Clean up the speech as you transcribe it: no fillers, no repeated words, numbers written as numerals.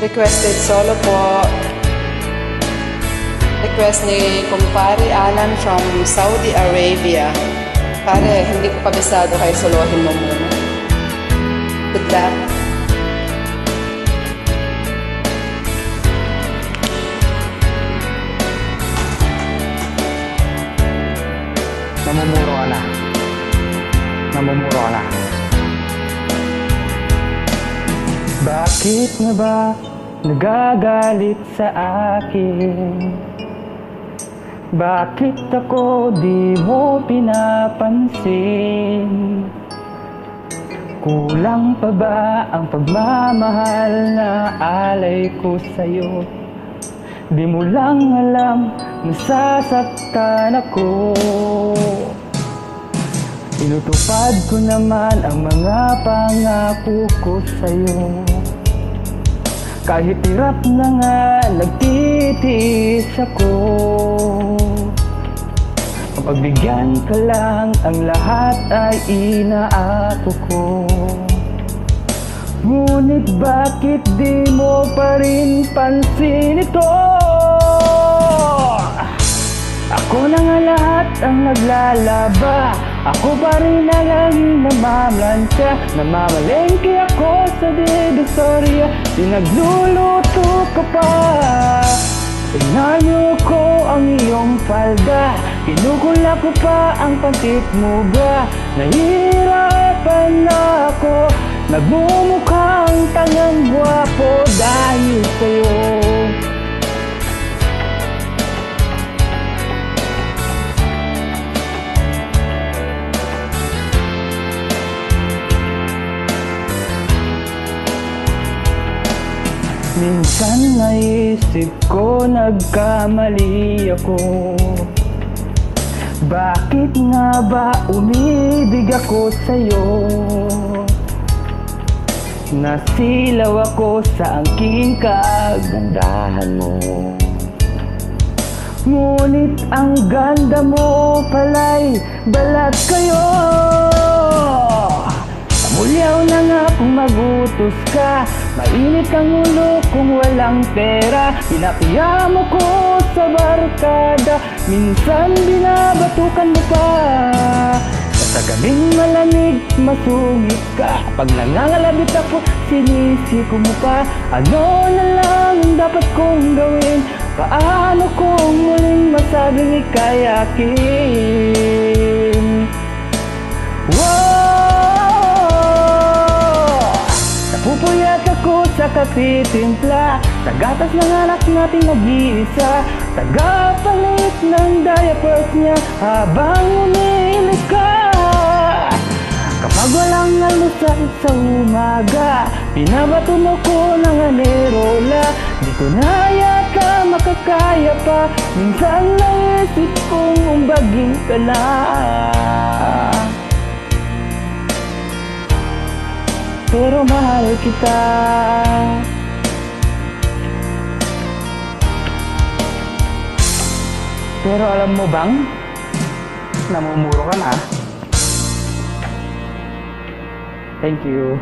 Requested solo po. Request ni Kumpari Alan from Saudi Arabia. Pare, hindi ko kabisado kay solohin mo muna. Good luck. Namumuro ka na. Namumuro ka na. Bakit nga ba nagagalit sa akin? Bakit ako di mo pinapansin? Kulang pa ba ang pagmamahal na alay ko sa'yo? Di mo lang alam, nasasaktan ako. Inutupad ko naman ang mga pangako ko sa'yo. Kahit hirap na nga, nagtitiis ako. Pagbigyan ka lang, ang lahat ay inaako ko. Ngunit bakit di mo pa rin pansin ito? Ako na nga lahat ang naglalaba. Ako pa rin ang laging namamlansya. Namamalengke ako sa Divisoria. Pinagluluto ka pa. Inanyo ko ang iyong palda. Kinukula ko pa ang pantit mo ba? Nahihirapan na ako. Nagmumukhang tangang gwapo dahil sa'yo. Minsan naisip ko nagkamali ako. Bakit nga ba umibig ako sa'yo? Nasilaw ako sa angking kagandahan mo. Ngunit ang ganda mo pala'y balat kayo. Mulyaw na nga kung magutos ka. Mainit ang ulo kung walang pera. Pinapiya mo ko sa barkada. Minsan binabatukan mo pa. Sa gabing malamig, masungit ka. Pag nangangalabit ako, sinisiko mo pa. Ano na lang ang dapat kong gawin? Paano kong muling masabing ika'y akin? Napupuyat ako sa kapitimpla. Sa gatas ng anak natin nag-iisa. Tagapalit ng diapers niya habang umiilig ka. Kapag walang almusal sa umaga, pinabato mo ko ng anerola. Di ko na yata makakaya pa. Minsan naisip kong umbagin ka na. Pero mahal kita. Pero alam mo bang, namumuro ka na. Thank you.